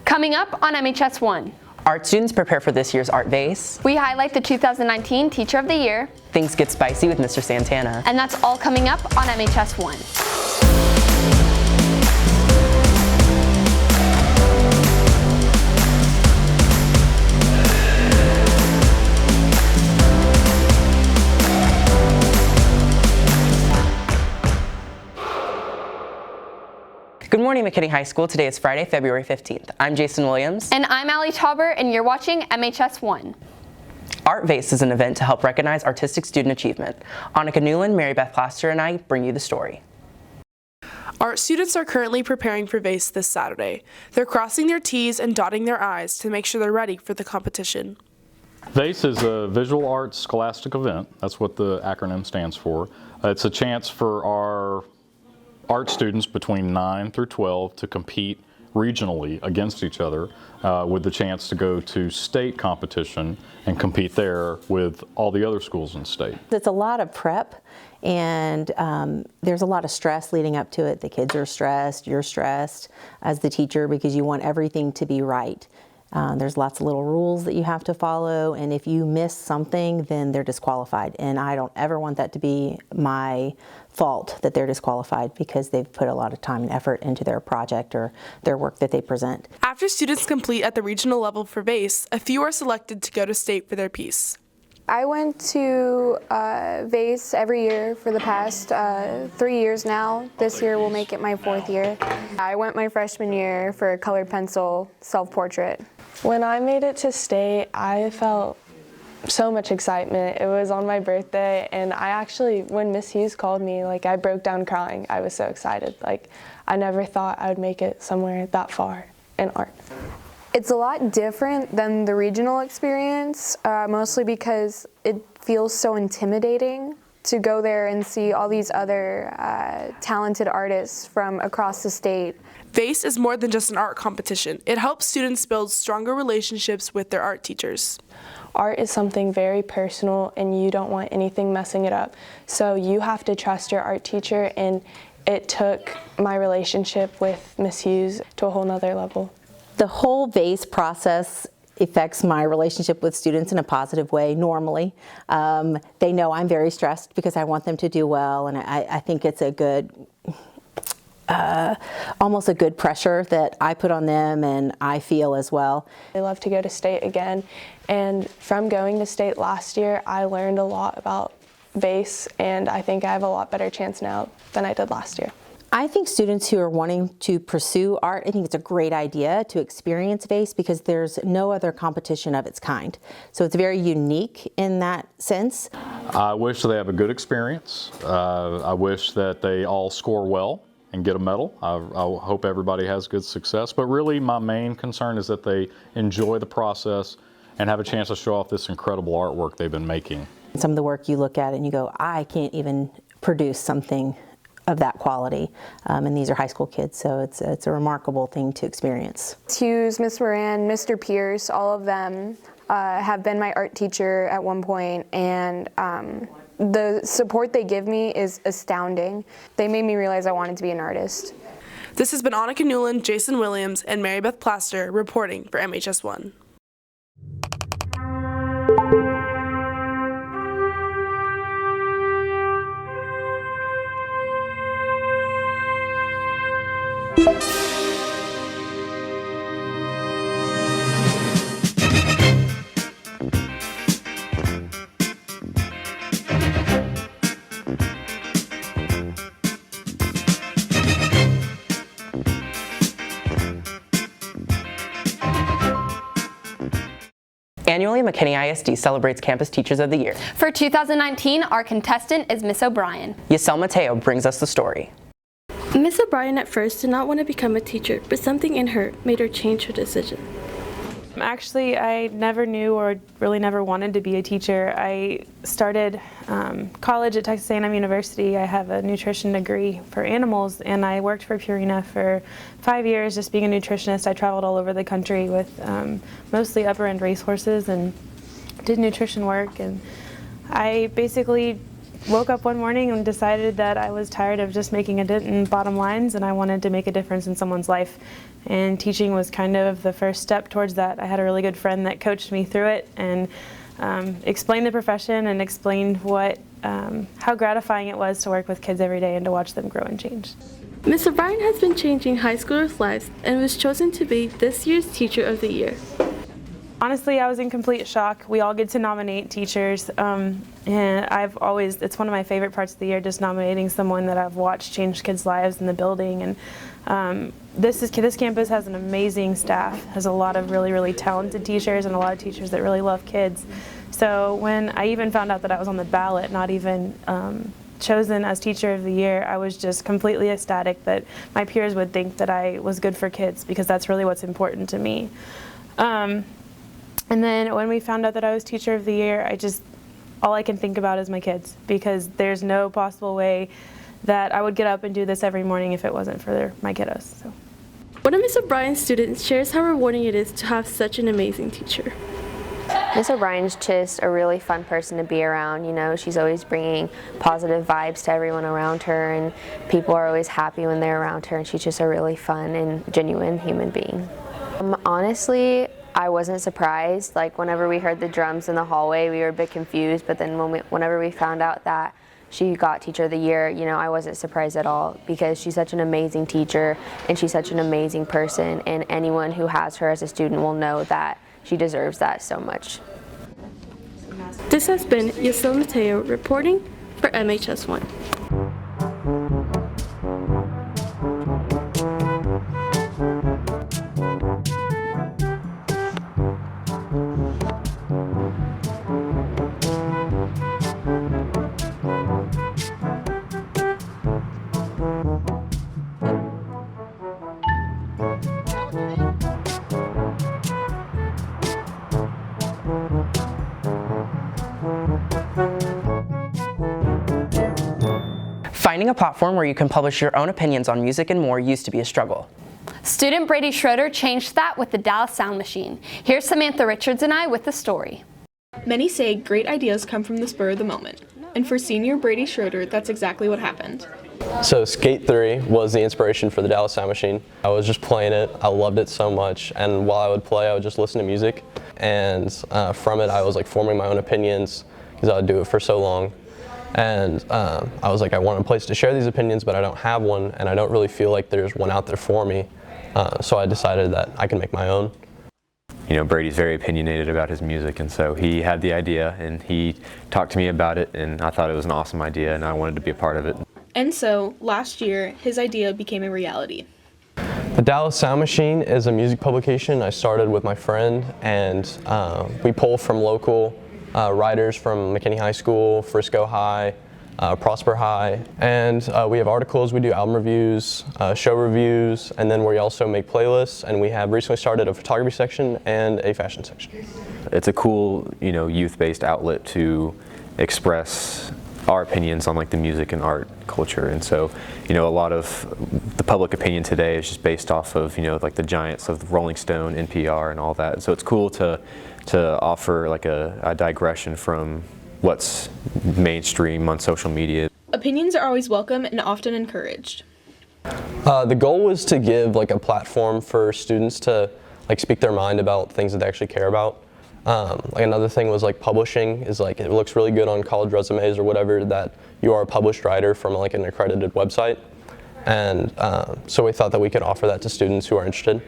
Coming up on MHS1. Art students prepare for this year's Art Vase. We highlight the 2019 Teacher of the Year. Things get spicy with Mr. Santana. And that's all coming up on MHS1. Good morning, McKinney High School. Today is Friday, February 15th. I'm Jason Williams. And I'm Allie Tauber, and you're watching MHS1. Art Vase is an event to help recognize artistic student achievement. Annika Newland, Mary Beth Plaster, and I bring you the story. Art students are currently preparing for Vase this Saturday. They're crossing their T's and dotting their I's to make sure they're ready for the competition. Vase is a visual arts scholastic event. That's what the acronym stands for. It's a chance for our art students between 9 through 12 to compete regionally against each other with the chance to go to state competition and compete there with all the other schools in the state. It's a lot of prep, and there's a lot of stress leading up to it. The kids are stressed, you're stressed as the teacher because you want everything to be right. There's lots of little rules that you have to follow, and if you miss something, then they're disqualified. And I don't ever want that to be my fault that they're disqualified because they've put a lot of time and effort into their project or their work that they present. After students complete at the regional level for Vase, a few are selected to go to state for their piece. I went to Vase every year for the past 3 years now. This year will make it my 4th year. I went my freshman year for a colored pencil self-portrait. When I made it to state, I felt so much excitement. It was on my birthday, and I actually, when Miss Hughes called me, I broke down crying. I was so excited. I never thought I would make it somewhere that far in art. It's a lot different than the regional experience, mostly because it feels so intimidating to go there and see all these other talented artists from across the state. Vase is more than just an art competition. It helps students build stronger relationships with their art teachers. Art is something very personal, and you don't want anything messing it up. So you have to trust your art teacher, and it took my relationship with Miss Hughes to a whole nother level. The whole Vase process affects my relationship with students in a positive way normally. They know I'm very stressed because I want them to do well, and I think it's a good, almost a good pressure that I put on them and I feel as well. I love to go to state again, and from going to state last year, I learned a lot about Vase, and I think I have a lot better chance now than I did last year. I think students who are wanting to pursue art, I think it's a great idea to experience Vase because there's no other competition of its kind. So it's very unique in that sense. I wish they have a good experience. I wish that they all score well and get a medal. I hope everybody has good success. But really my main concern is that they enjoy the process and have a chance to show off this incredible artwork they've been making. Some of the work you look at and you go, I can't even produce something of that quality, and these are high school kids, so it's a remarkable thing to experience. Hughes, Miss Moran, Mr. Pierce, all of them have been my art teacher at one point, and the support they give me is astounding. They made me realize I wanted to be an artist. This has been Annika Newland, Jason Williams, and Mary Beth Plaster reporting for MHS1. Annually, McKinney ISD celebrates Campus Teachers of the Year. For 2019, our contestant is Miss O'Brien. Yasel Mateo brings us the story. Miss O'Brien at first did not want to become a teacher, but something in her made her change her decision. Actually, I never knew or really never wanted to be a teacher. I started college at Texas A&M University. I have a nutrition degree for animals, and I worked for Purina for 5 years just being a nutritionist. I traveled all over the country with mostly upper-end racehorses and did nutrition work, and I basically woke up one morning and decided that I was tired of just making a dent in bottom lines, and I wanted to make a difference in someone's life. And teaching was kind of the first step towards that. I had a really good friend that coached me through it and explained the profession and explained how gratifying it was to work with kids every day and to watch them grow and change. Ms. O'Brien has been changing high schoolers' lives and was chosen to be this year's Teacher of the Year. Honestly, I was in complete shock. We all get to nominate teachers, and it's one of my favorite parts of the year, just nominating someone that I've watched change kids' lives in the building. And this campus has an amazing staff, has a lot of really, really talented teachers and a lot of teachers that really love kids. So when I even found out that I was on the ballot, not even chosen as Teacher of the Year, I was just completely ecstatic that my peers would think that I was good for kids, because that's really what's important to me. And then when we found out that I was Teacher of the Year, all I can think about is my kids, because there's no possible way that I would get up and do this every morning if it wasn't for my kiddos. So. One of Ms. O'Brien's students shares how rewarding it is to have such an amazing teacher. Ms. O'Brien's just a really fun person to be around. You know, she's always bringing positive vibes to everyone around her, and people are always happy when they're around her, and she's just a really fun and genuine human being. Honestly, I wasn't surprised. Like, whenever we heard the drums in the hallway, we were a bit confused, but then whenever we found out that she got Teacher of the Year, you know, I wasn't surprised at all, because she's such an amazing teacher and she's such an amazing person, and anyone who has her as a student will know that she deserves that so much. This has been Yasel Mateo reporting for MHS1. Finding a platform where you can publish your own opinions on music and more used to be a struggle. Student Brady Schroeder changed that with the Dallas Sound Machine. Here's Samantha Richards and I with the story. Many say great ideas come from the spur of the moment. And for senior Brady Schroeder, that's exactly what happened. So Skate 3 was the inspiration for the Dallas Sound Machine. I was just playing it, I loved it so much, and while I would play, I would just listen to music, and from it I was like forming my own opinions, because I would do it for so long. And I was like, I want a place to share these opinions, but I don't have one, and I don't really feel like there's one out there for me. So I decided that I can make my own. You know, Brady's very opinionated about his music, and so he had the idea, and he talked to me about it, and I thought it was an awesome idea, and I wanted to be a part of it. And so, last year, his idea became a reality. The Dallas Sound Machine is a music publication I started with my friend, and we pull from local writers from McKinney High School, Frisco High, Prosper High, and we have articles, we do album reviews, show reviews, and then we also make playlists, and we have recently started a photography section and a fashion section. It's a cool, you know, youth-based outlet to express our opinions on like the music and art culture, and so, you know, a lot of the public opinion today is just based off of, you know, like the giants of Rolling Stone, NPR, and all that. So it's cool to offer like a digression from what's mainstream on social media. Opinions are always welcome and often encouraged. The goal was to give like a platform for students to like speak their mind about things that they actually care about. Like another thing was like publishing is like, it looks really good on college resumes or whatever that you are a published writer from like an accredited website. And so we thought that we could offer that to students who are interested.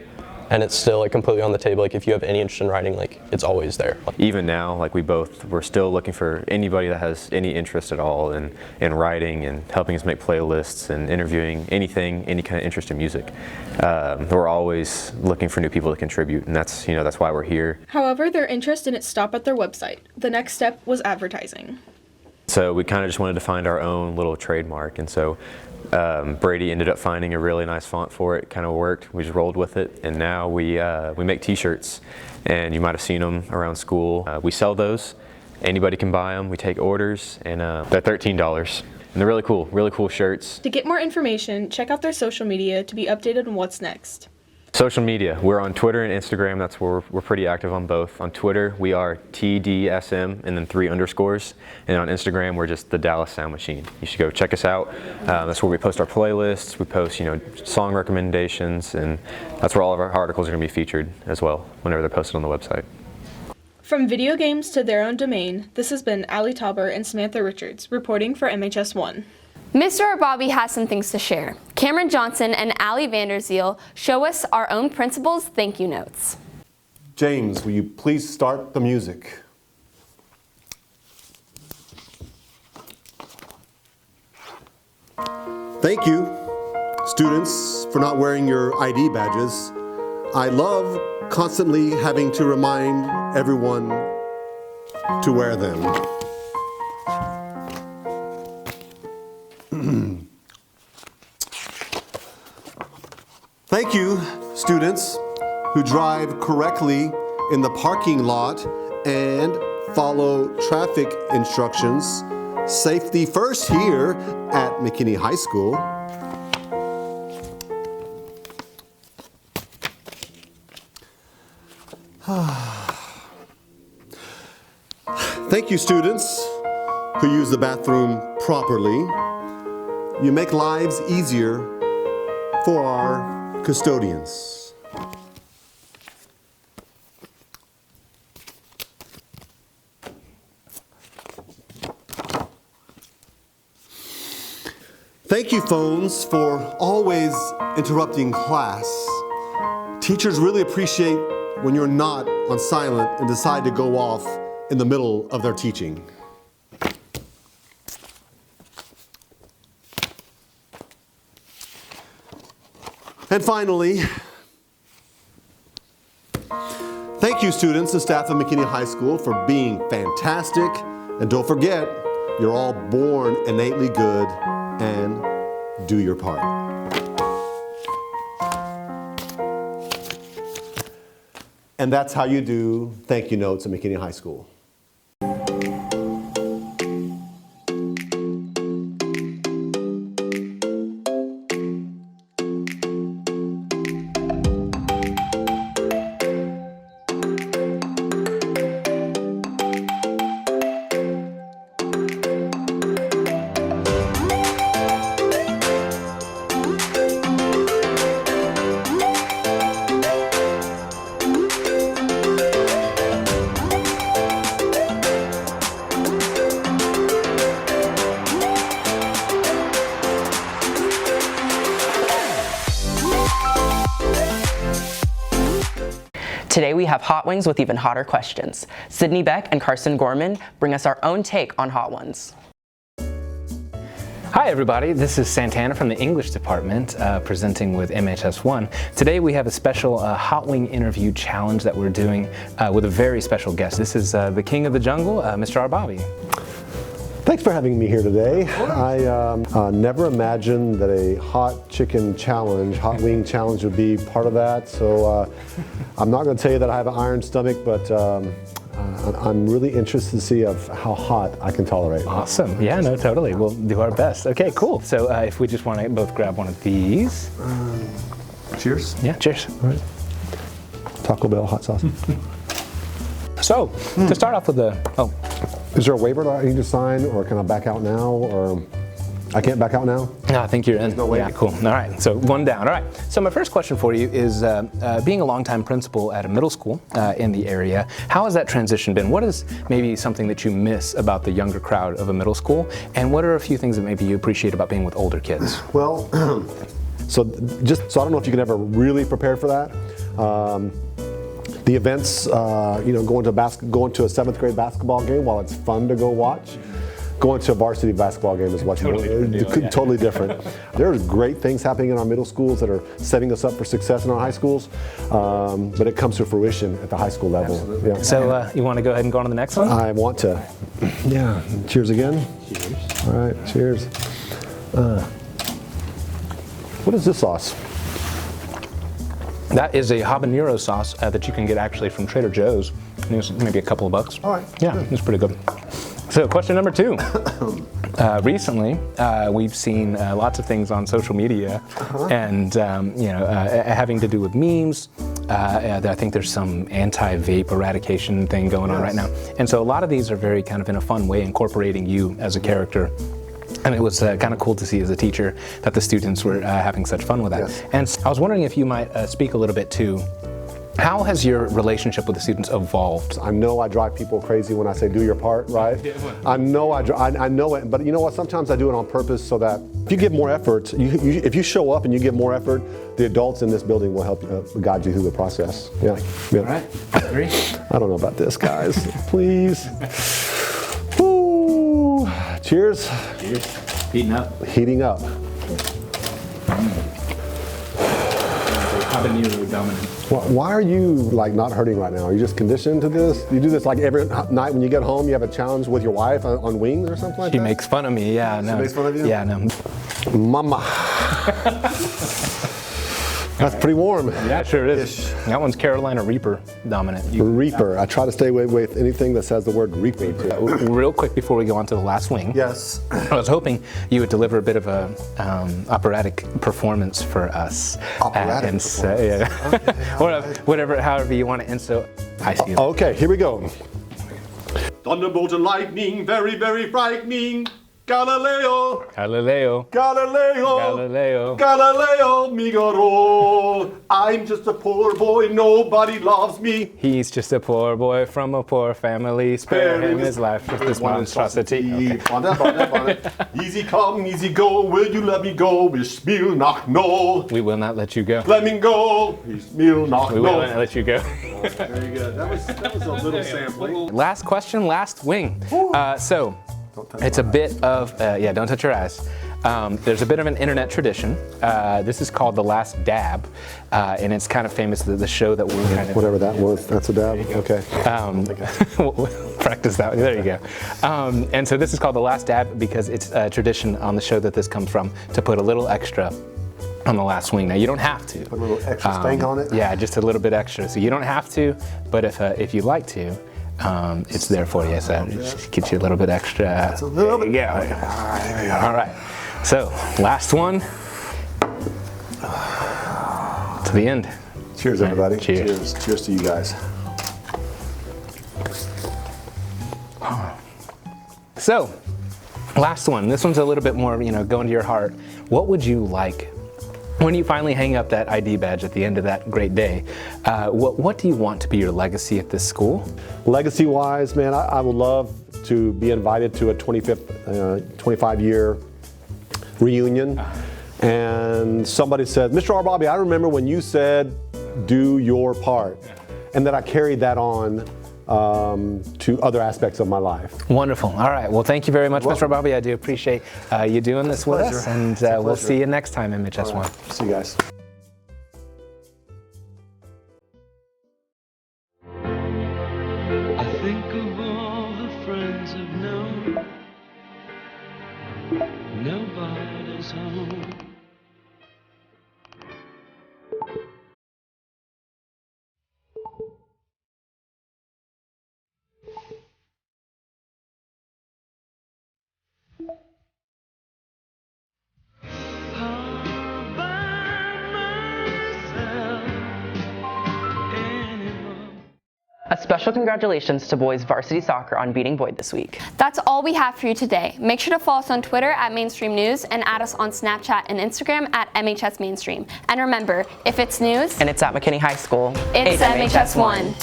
And it's still like completely on the table. Like if you have any interest in writing, like it's always there. Even now, like we're still looking for anybody that has any interest at all in writing and helping us make playlists and interviewing anything, any kind of interest in music. We're always looking for new people to contribute, and that's why we're here. However, their interest didn't stop at their website. The next step was advertising. So we kind of just wanted to find our own little trademark, and so Brady ended up finding a really nice font for it. Kind of worked. We just rolled with it, and now we make T-shirts, and you might have seen them around school. We sell those. Anybody can buy them. We take orders, and they're $13, and they're really cool shirts. To get more information, check out their social media to be updated on what's next. Social media, we're on Twitter and Instagram. That's where we're pretty active on both. On Twitter, we are TDSM and then 3 underscores. And on Instagram, we're just the Dallas Sound Machine. You should go check us out. That's where we post our playlists. We post, song recommendations, and that's where all of our articles are going to be featured as well whenever they're posted on the website. From video games to their own domain, this has been Allie Tauber and Samantha Richards reporting for MHS1. Mr. Bobby has some things to share. Cameron Johnson and Allie Vanderzeel show us our own principal's thank you notes. James, will you please start the music? Thank you, students, for not wearing your ID badges. I love constantly having to remind everyone to wear them. Thank you, students who drive correctly in the parking lot and follow traffic instructions. Safety first here at McKinney High School. Thank you, students who use the bathroom properly. You make lives easier for our custodians. Thank you, phones, for always interrupting class. Teachers really appreciate when you're not on silent and decide to go off in the middle of their teaching. And finally, thank you, students and staff of McKinney High School, for being fantastic. And don't forget, you're all born innately good, and do your part. And that's how you do thank you notes at McKinney High School. Today we have hot wings with even hotter questions. Sydney Beck and Carson Gorman bring us our own take on hot ones. Hi everybody, this is Santana from the English department presenting with MHS1. Today we have a special hot wing interview challenge that we're doing with a very special guest. This is the king of the jungle, Mr. Arbabi. Thanks for having me here today. I never imagined that a hot chicken challenge, hot wing challenge would be part of that. So I'm not going to tell you that I have an iron stomach, but I'm really interested to see of how hot I can tolerate. Awesome. Yeah, no, totally. We'll do our best. Okay, cool. So if we just want to both grab one of these. Cheers. Yeah, cheers. All right. Taco Bell hot sauce. So, to start off with the, Is there a waiver that I need to sign, or can I back out now, or I can't back out now? No, I think you're in. No yeah, cool. All right, so one down. All right, so my first question for you is, being a longtime principal at a middle school in the area, how has that transition been? What is maybe something that you miss about the younger crowd of a middle school, and what are a few things that maybe you appreciate about being with older kids? Well, so I don't know if you can ever really prepare for that. The events, going to a 7th grade basketball game, while it's fun to go watch, going to a varsity basketball game is totally different. There's great things happening in our middle schools that are setting us up for success in our high schools, but it comes to fruition at the high school level. Yeah. So you want to go ahead and go on to the next one? I want to. Yeah. Cheers again. Cheers. All right. Cheers. What is this sauce? That is a habanero sauce that you can get actually from Trader Joe's. I think it's maybe a couple of bucks. All right. Yeah, it's pretty good. So question number 2. Recently, we've seen lots of things on social media, and having to do with memes. I think there's some anti-vape eradication thing going on right now, and so a lot of these are very kind of in a fun way incorporating you as a character. And it was kind of cool to see as a teacher that the students were having such fun with that. Yes. And I was wondering if you might speak a little bit to how has your relationship with the students evolved? I know I drive people crazy when I say do your part, right? I know I know it, but you know what? Sometimes I do it on purpose so that if you give more effort, if you show up and you give more effort, the adults in this building will help guide you through the process. Yeah. All right. 3. I don't know about this, guys. Please. Woo. Cheers. Cheers. Heating up. Heating up. Habanero dominant. Why are you like not hurting right now? Are you just conditioned to this? You do this like every night when you get home, you have a challenge with your wife on wings or something like that? She makes fun of me, yeah. No. She makes fun of you? Yeah, no. Mama. That's pretty warm. Yeah, sure it is. That one's Carolina Reaper dominant. Reaper. I try to stay away with anything that says the word Reaper. Real quick before we go on to the last wing. Yes. I was hoping you would deliver a bit of a operatic performance for us. Operatic performance. Yeah. Whatever, however you want to insert. I see. Okay, here we go. Thunderbolt and lightning, very, very frightening. Galileo, Galileo, Galileo, Galileo, Galileo, Migaro. I'm just a poor boy, nobody loves me. He's just a poor boy from a poor family. Spare him his life with this monstrosity. Okay. Easy come, easy go, will you let me go? Ich will nach no. We will not let you go. Let me go, ich will nach no. We will not let you go. Very good. That was a little sampling. Last question, last wing. So. It's a bit of, don't touch your eyes. There's a bit of an internet tradition. This is called The Last Dab, and it's kind of famous, the show that we're kind of... Whatever that was, that's a dab? Okay. Practice that, there you go. And so this is called The Last Dab because it's a tradition on the show that this comes from to put a little extra on the last wing. Now you don't have to. Put a little extra spank on it? Yeah, just a little bit extra. So you don't have to, but if you'd like to, it's there for you, so it just gets you a little bit extra. That's a little bit. Yeah. All right. So, last one. To the end. Cheers, everybody. Cheers. Cheers to you guys. So, last one. This one's a little bit more, going to your heart. What would you like when you finally hang up that ID badge at the end of that great day? What do you want to be your legacy at this school? Legacy-wise, man, I would love to be invited to a 25-year reunion. And somebody said, Mr. R. Bobby, I remember when you said, do your part. And that I carried that on to other aspects of my life. Wonderful. All right. Well, thank you very much, Mr. Bobby. I do appreciate you doing this with us, and we'll see you next time, MHS1. Right. See you guys. I think of all the friends I've known. Nobody's home. A special congratulations to boys varsity soccer on beating Boyd this week. That's all we have for you today. Make sure to follow us on Twitter at Mainstream News and add us on Snapchat and Instagram at MHS Mainstream. And remember, if it's news and it's at McKinney High School, it's MHS1.